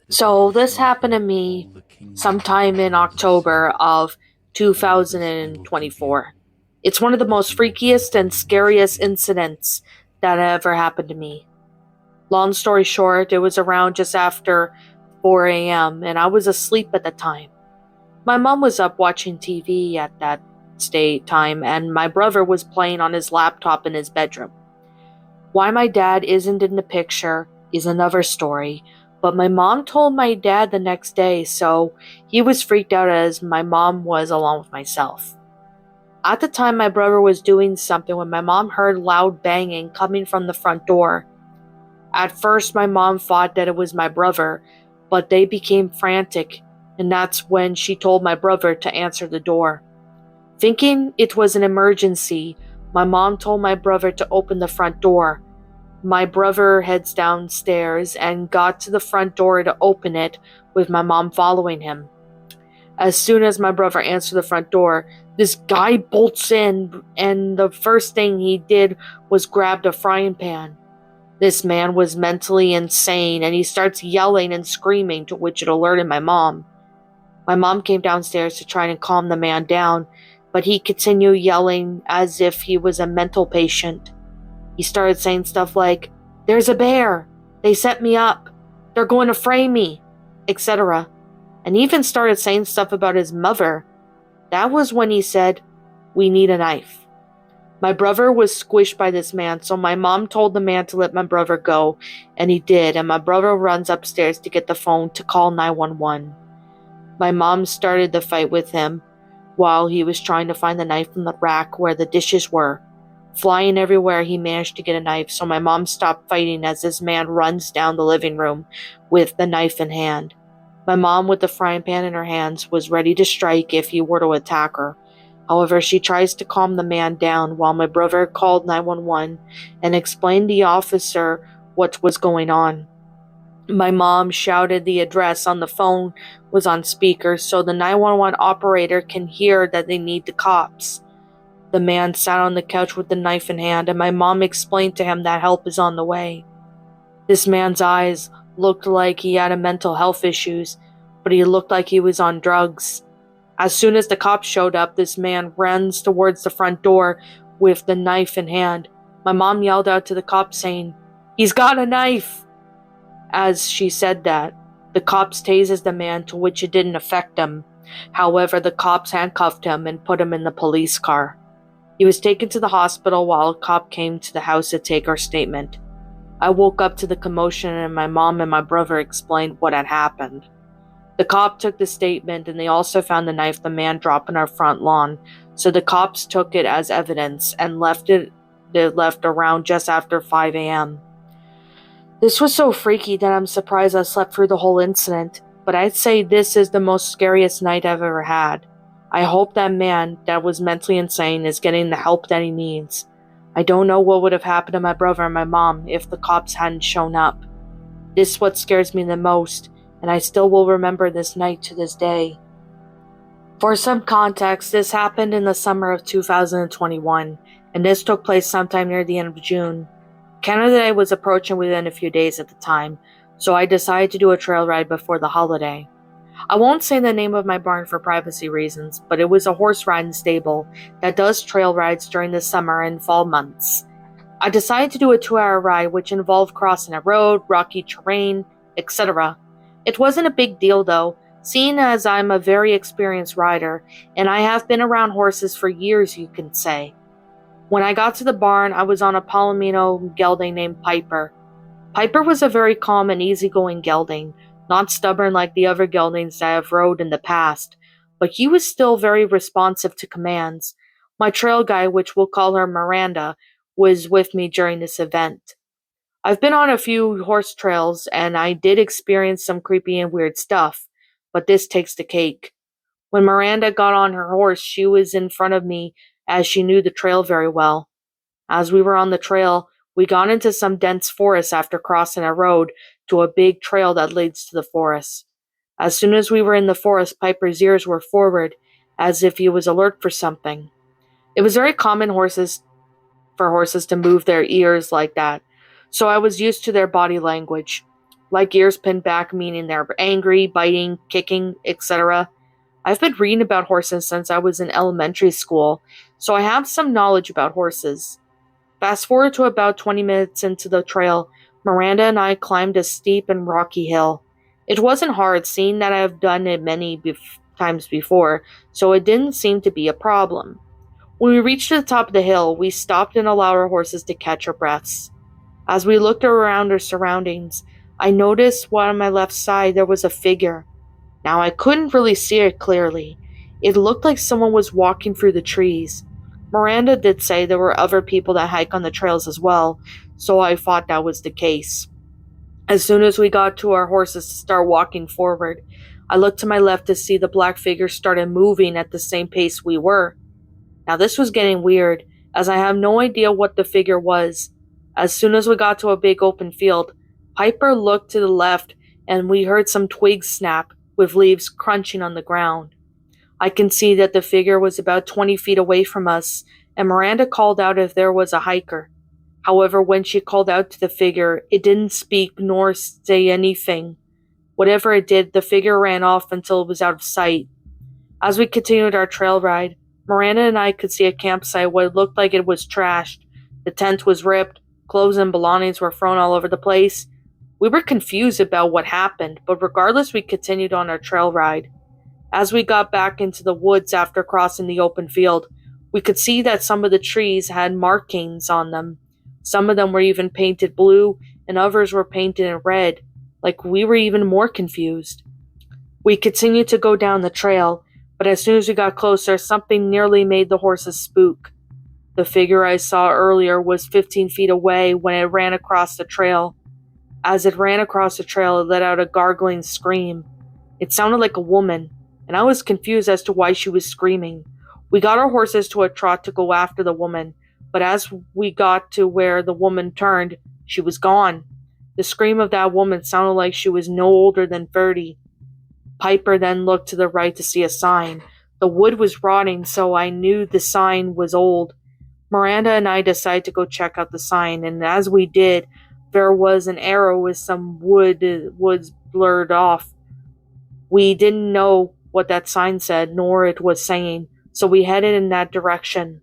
So this happened to me sometime in October of 2024. It's one of the most freakiest and scariest incidents that ever happened to me. Long story short, it was around just after 4 a.m. and I was asleep at the time. My mom was up watching TV at that state time and my brother was playing on his laptop in his bedroom. Why my dad isn't in the picture is another story, but my mom told my dad the next day, so he was freaked out as my mom was along with myself. At the time, my brother was doing something when my mom heard loud banging coming from the front door. At first, my mom thought that it was my brother, but they became frantic, and that's when she told my brother to answer the door. Thinking it was an emergency, my mom told my brother to open the front door. My brother heads downstairs and got to the front door to open it, with my mom following him. As soon as my brother answered the front door, this guy bolts in, and the first thing he did was grab a frying pan. This man was mentally insane, and he starts yelling and screaming, to which it alerted my mom. My mom came downstairs to try and calm the man down, but he continued yelling as if he was a mental patient. He started saying stuff like, "There's a bear. They set me up. They're going to frame me," etc. And even started saying stuff about his mother. That was when he said, "We need a knife." My brother was squished by this man, so my mom told the man to let my brother go, and he did, and my brother runs upstairs to get the phone to call 911. My mom started the fight with him while he was trying to find the knife in the rack where the dishes were. Flying everywhere, he managed to get a knife, so my mom stopped fighting as this man runs down the living room with the knife in hand. My mom, with the frying pan in her hands, was ready to strike if he were to attack her. However, she tries to calm the man down while my brother called 911 and explained to the officer what was going on. My mom shouted the address on the phone was on speaker so the 911 operator can hear that they need the cops. The man sat on the couch with the knife in hand, and my mom explained to him that help is on the way. This man's eyes looked like he had mental health issues, but he looked like he was on drugs. As soon as the cops showed up, this man runs towards the front door with the knife in hand. My mom yelled out to the cops saying, "He's got a knife!" As she said that, the cops tases the man, to which it didn't affect him. However, the cops handcuffed him and put him in the police car. He was taken to the hospital while a cop came to the house to take our statement. I woke up to the commotion and my mom and my brother explained what had happened. The cop took the statement and they also found the knife the man dropped in our front lawn, so the cops took it as evidence and left around just after 5 a.m. This was so freaky that I'm surprised I slept through the whole incident, but I'd say this is the most scariest night I've ever had. I hope that man that was mentally insane is getting the help that he needs. I don't know what would have happened to my brother and my mom if the cops hadn't shown up. This is what scares me the most, and I still will remember this night to this day. For some context, this happened in the summer of 2021, and this took place sometime near the end of June. Canada Day was approaching within a few days at the time, so I decided to do a trail ride before the holiday. I won't say the name of my barn for privacy reasons, but it was a horse riding stable that does trail rides during the summer and fall months. I decided to do a 2-hour ride which involved crossing a road, rocky terrain, etc. It wasn't a big deal though, seeing as I'm a very experienced rider, and I have been around horses for years, you can say. When I got to the barn, I was on a Palomino gelding named Piper. Piper was a very calm and easygoing gelding, not stubborn like the other geldings that I've rode in the past, but he was still very responsive to commands. My trail guide, which we'll call her Miranda, was with me during this event. I've been on a few horse trails, and I did experience some creepy and weird stuff, but this takes the cake. When Miranda got on her horse, she was in front of me as she knew the trail very well. As we were on the trail, we got into some dense forest after crossing a road to a big trail that leads to the forest. As soon as we were in the forest, Piper's ears were forward, as if he was alert for something. It was very common for horses to move their ears like that, so I was used to their body language. like ears pinned back, meaning they're angry, biting, kicking, etc. I've been reading about horses since I was in elementary school, so I have some knowledge about horses. Fast forward to about 20 minutes into the trail, Miranda and I climbed a steep and rocky hill. It wasn't hard, seeing that I have done it many times before, so it didn't seem to be a problem. When we reached the top of the hill, we stopped and allowed our horses to catch our breaths. As we looked around our surroundings, I noticed on my left side there was a figure. Now I couldn't really see it clearly. It looked like someone was walking through the trees. Miranda did say there were other people that hike on the trails as well, so I thought that was the case. As soon as we got to our horses to start walking forward, I looked to my left to see the black figure started moving at the same pace we were. Now this was getting weird, as I have no idea what the figure was. As soon as we got to a big open field, Piper looked to the left and we heard some twigs snap, with leaves crunching on the ground. I can see that the figure was about 20 feet away from us, and Miranda called out if there was a hiker. However, when she called out to the figure, it didn't speak nor say anything. Whatever it did, the figure ran off until it was out of sight. As we continued our trail ride, Miranda and I could see a campsite where it looked like it was trashed. The tent was ripped, clothes and belongings were thrown all over the place. We were confused about what happened, but regardless, we continued on our trail ride. As we got back into the woods after crossing the open field, we could see that some of the trees had markings on them. Some of them were even painted blue, and others were painted in red, like we were even more confused. We continued to go down the trail, but as soon as we got closer, something nearly made the horses spook. The figure I saw earlier was 15 feet away when it ran across the trail. As it ran across the trail, it let out a gargling scream. It sounded like a woman, and I was confused as to why she was screaming. We got our horses to a trot to go after the woman, but as we got to where the woman turned, she was gone. The scream of that woman sounded like she was no older than 30. Piper then looked to the right to see a sign. The wood was rotting, so I knew the sign was old. Miranda and I decided to go check out the sign, and as we did, there was an arrow with some woods blurred off. We didn't know what that sign said, nor it was saying, so we headed in that direction.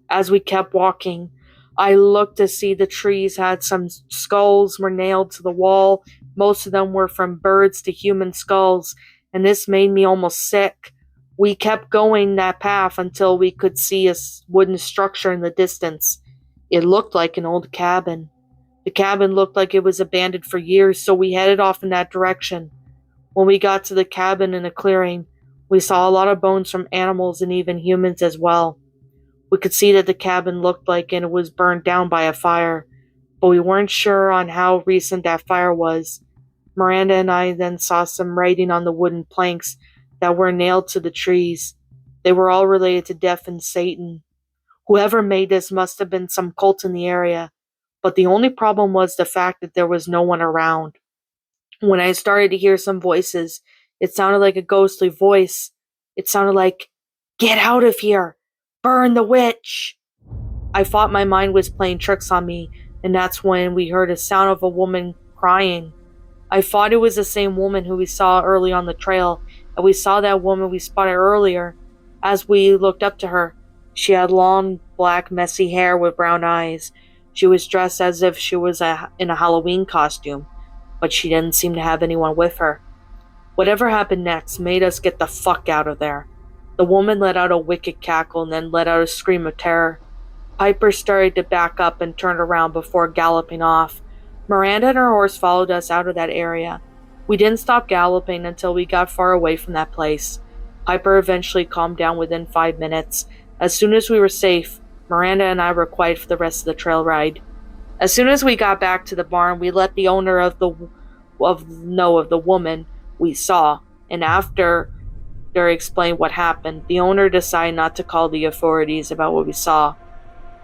As we kept walking, I looked to see the trees had some skulls were nailed to the wall. Most of them were from birds to human skulls, and this made me almost sick. We kept going that path until we could see a wooden structure in the distance. It looked like an old cabin. The cabin looked like it was abandoned for years, so we headed off in that direction. When we got to the cabin in a clearing, we saw a lot of bones from animals and even humans as well. We could see that the cabin looked like it was burned down by a fire, but we weren't sure on how recent that fire was. Miranda and I then saw some writing on the wooden planks that were nailed to the trees. They were all related to death and Satan. Whoever made this must have been some cult in the area, but the only problem was the fact that there was no one around. When I started to hear some voices, it sounded like a ghostly voice. It sounded like, "Get out of here! Burn the witch!" I thought my mind was playing tricks on me, and that's when we heard a sound of a woman crying. I thought it was the same woman who we saw early on the trail, and we saw that woman we spotted earlier. As we looked up to her, she had long, black, messy hair with brown eyes. She was dressed as if she was in a Halloween costume, but she didn't seem to have anyone with her. Whatever happened next made us get the fuck out of there. The woman let out a wicked cackle and then let out a scream of terror. Piper started to back up and turned around before galloping off. Miranda and her horse followed us out of that area. We didn't stop galloping until we got far away from that place. Piper eventually calmed down within 5 minutes. As soon as we were safe, Miranda and I were quiet for the rest of the trail ride. As soon as we got back to the barn, we let the owner know of the woman we saw, and after they explained what happened, the owner decided not to call the authorities about what we saw.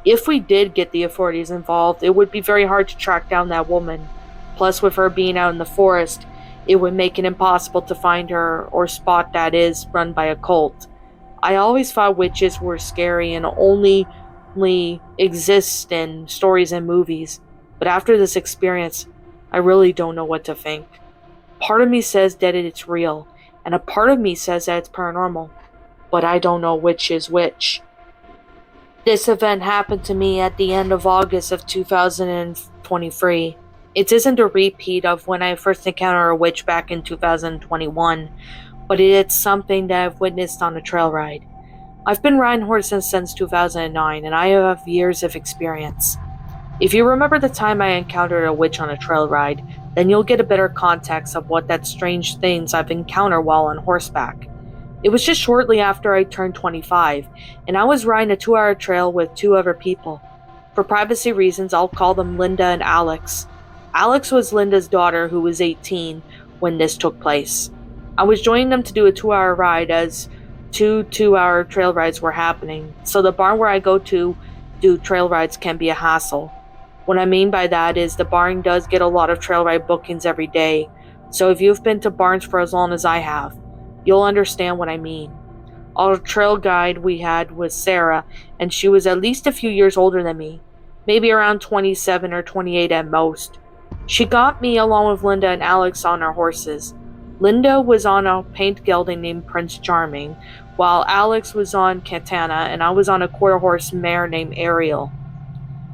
If we did get the authorities involved, it would be very hard to track down that woman. Plus, with her being out in the forest, it would make it impossible to find her or spot that is run by a cult. I always thought witches were scary and only exist in stories and movies, but after this experience, I really don't know what to think. Part of me says that it's real, and a part of me says that it's paranormal, but I don't know which is which. This event happened to me at the end of August of 2023. It isn't a repeat of when I first encountered a witch back in 2021, but it's something that I've witnessed on a trail ride. I've been riding horses since 2009, and I have years of experience. If you remember the time I encountered a witch on a trail ride, then you'll get a better context of what that strange things I've encountered while on horseback. It was just shortly after I turned 25, and I was riding a 2-hour trail with two other people. For privacy reasons, I'll call them Linda and Alex. Alex was Linda's daughter, who was 18 when this took place. I was joining them to do a 2-hour ride as two 2-hour trail rides were happening, so the barn where I go to do trail rides can be a hassle. What I mean by that is the barn does get a lot of trail ride bookings every day, so if you've been to barns for as long as I have, you'll understand what I mean. Our trail guide we had was Sarah, and she was at least a few years older than me, maybe around 27 or 28 at most. She got me along with Linda and Alex on our horses. Linda was on a paint gelding named Prince Charming, while Alex was on Katana, and I was on a quarter horse mare named Ariel.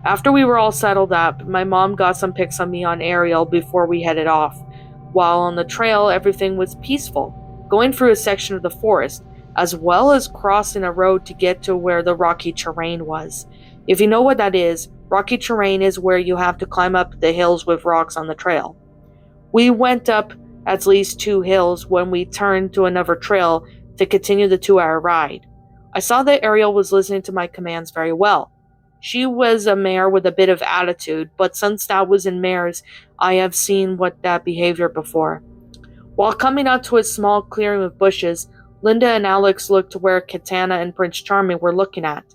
After we were all settled up, my mom got some pics of me on Ariel before we headed off. While on the trail, everything was peaceful, going through a section of the forest, as well as crossing a road to get to where the rocky terrain was. If you know what that is, rocky terrain is where you have to climb up the hills with rocks on the trail. We went up at least 2 hills when we turned to another trail to continue the 2-hour ride. I saw that Ariel was listening to my commands very well. She was a mare with a bit of attitude, but since that was in mares, I have seen what that behavior before. While coming out to a small clearing with bushes, Linda and Alex looked to where Katana and Prince Charming were looking at.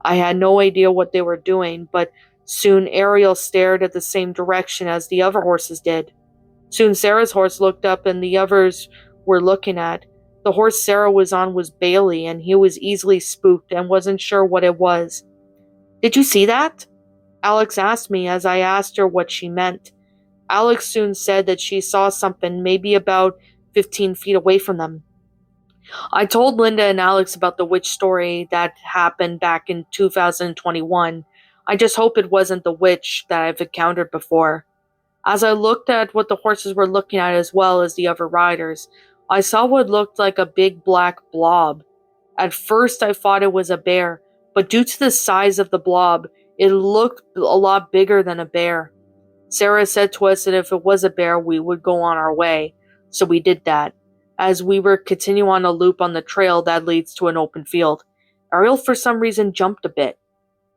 I had no idea what they were doing, but soon Ariel stared at the same direction as the other horses did. Soon Sarah's horse looked up and the others were looking at. The horse Sarah was on was Bailey, and he was easily spooked and wasn't sure what it was. "Did you see that?" Alex asked me as I asked her what she meant. Alex soon said that she saw something maybe about 15 feet away from them. I told Linda and Alex about the witch story that happened back in 2021. I just hope it wasn't the witch that I've encountered before. As I looked at what the horses were looking at as well as the other riders, I saw what looked like a big black blob. At first I thought it was a bear, but due to the size of the blob, it looked a lot bigger than a bear. Sarah said to us that if it was a bear, we would go on our way, so we did that, as we were continuing on a loop on the trail that leads to an open field. Ariel for some reason jumped a bit.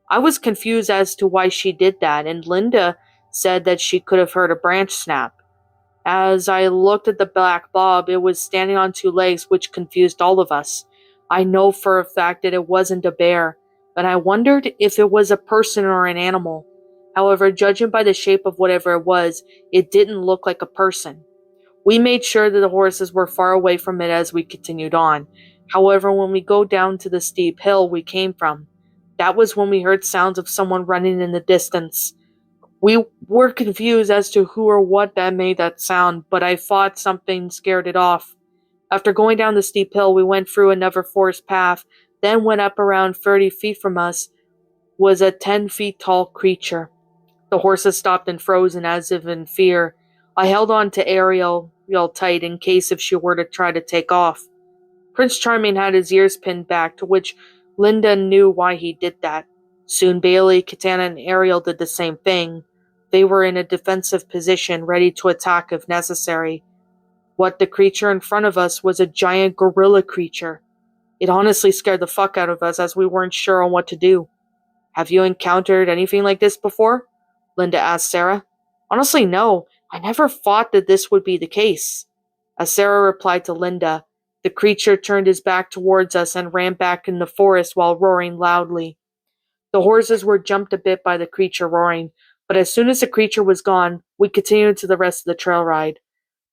I was confused as to why she did that, and Linda said that she could have heard a branch snap. As I looked at the black blob, it was standing on 2 legs, which confused all of us. I know for a fact that it wasn't a bear, but I wondered if it was a person or an animal. However, judging by the shape of whatever it was, it didn't look like a person. We made sure that the horses were far away from it as we continued on. However, when we go down to the steep hill we came from, that was when we heard sounds of someone running in the distance. We were confused as to who or what that made that sound, but I thought something scared it off. After going down the steep hill, we went through another forest path, then went up around 30 feet from us was a 10 feet tall creature. The horses stopped and frozen as if in fear. I held on to Ariel real tight in case if she were to try to take off. Prince Charming had his ears pinned back, to which Linda knew why he did that. Soon Bailey, Katana, and Ariel did the same thing. They were in a defensive position, ready to attack if necessary. What the creature in front of us was a giant gorilla creature. It honestly scared the fuck out of us as we weren't sure on what to do. "Have you encountered anything like this before?" Linda asked Sarah. "Honestly, no. I never thought that this would be the case." As Sarah replied to Linda, the creature turned his back towards us and ran back in the forest while roaring loudly. The horses were jumped a bit by the creature roaring, but as soon as the creature was gone, we continued to the rest of the trail ride.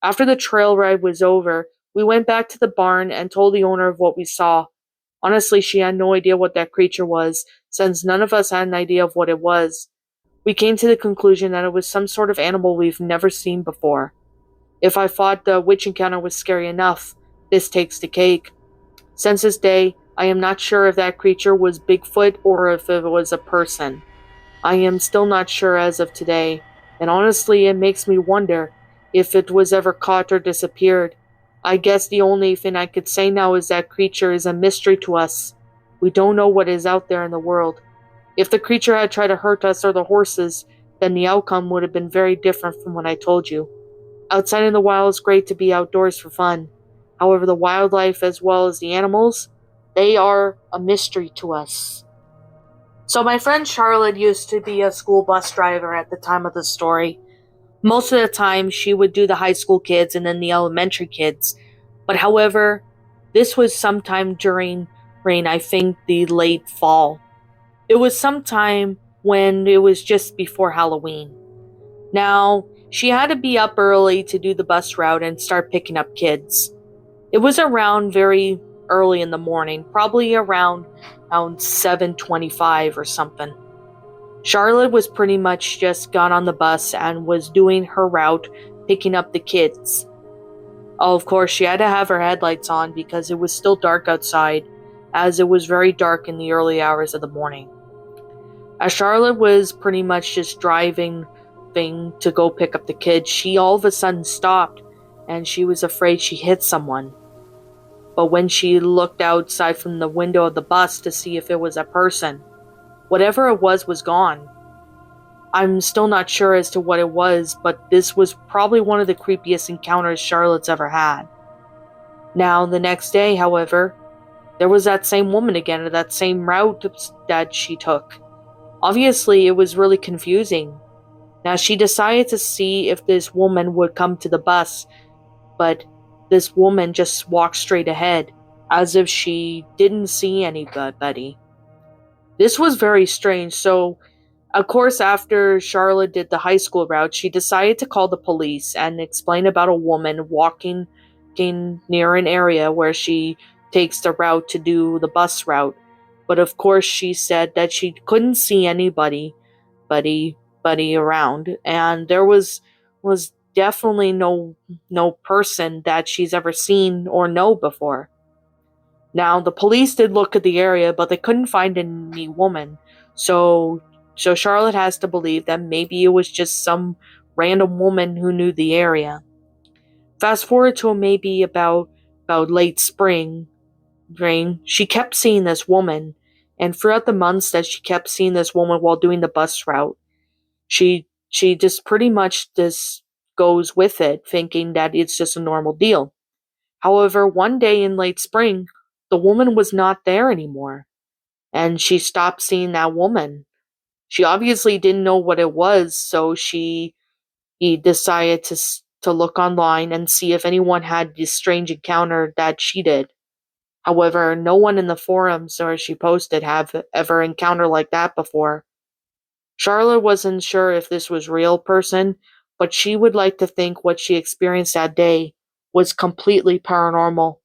After the trail ride was over, we went back to the barn and told the owner of what we saw. Honestly, she had no idea what that creature was, since none of us had an idea of what it was. We came to the conclusion that it was some sort of animal we've never seen before. If I thought the witch encounter was scary enough, this takes the cake. Since this day, I am not sure if that creature was Bigfoot or if it was a person. I am still not sure as of today, and honestly, it makes me wonder if it was ever caught or disappeared. I guess the only thing I could say now is that creature is a mystery to us. We don't know what is out there in the world. If the creature had tried to hurt us or the horses, then the outcome would have been very different from what I told you. Outside in the wild is great to be outdoors for fun. However, the wildlife as well as the animals, they are a mystery to us. So my friend Charlotte used to be a school bus driver at the time of the story. Most of the time she would do the high school kids and then the elementary kids. But however, this was sometime during rain, I think the late fall. It was sometime when it was just before Halloween. Now, she had to be up early to do the bus route and start picking up kids. It was around very early in the morning, probably around 7:25 or something. Charlotte was pretty much just got on the bus and was doing her route picking up the kids. Oh, of course, she had to have her headlights on because it was still dark outside, as it was very dark in the early hours of the morning. As Charlotte was pretty much just driving to go pick up the kids, she all of a sudden stopped and she was afraid she hit someone. But when she looked outside from the window of the bus to see if it was a person, whatever it was gone. I'm still not sure as to what it was, but this was probably one of the creepiest encounters Charlotte's ever had. Now, the next day, however, there was that same woman again, or that same route that she took. Obviously, it was really confusing. Now, she decided to see if this woman would come to the bus, but this woman just walked straight ahead, as if she didn't see anybody. This was very strange, so of course, after Charlotte did the high school route, she decided to call the police and explain about a woman walking near an area where she takes the route to do the bus route. But of course, she said that she couldn't see anybody, buddy around, and there was definitely no person that she's ever seen or know before. Now, the police did look at the area, but they couldn't find any woman. So Charlotte has to believe that maybe it was just some random woman who knew the area. Fast forward to maybe about late spring, rain, she kept seeing this woman, and throughout the months that she kept seeing this woman while doing the bus route, she just pretty much just goes with it, thinking that it's just a normal deal. However, one day in late spring, the woman was not there anymore, and she stopped seeing that woman. She obviously didn't know what it was, so he decided to look online and see if anyone had this strange encounter that she did. However, no one in the forums where she posted have ever encountered like that before. Charlotte wasn't sure if this was real person, but she would like to think what she experienced that day was completely paranormal.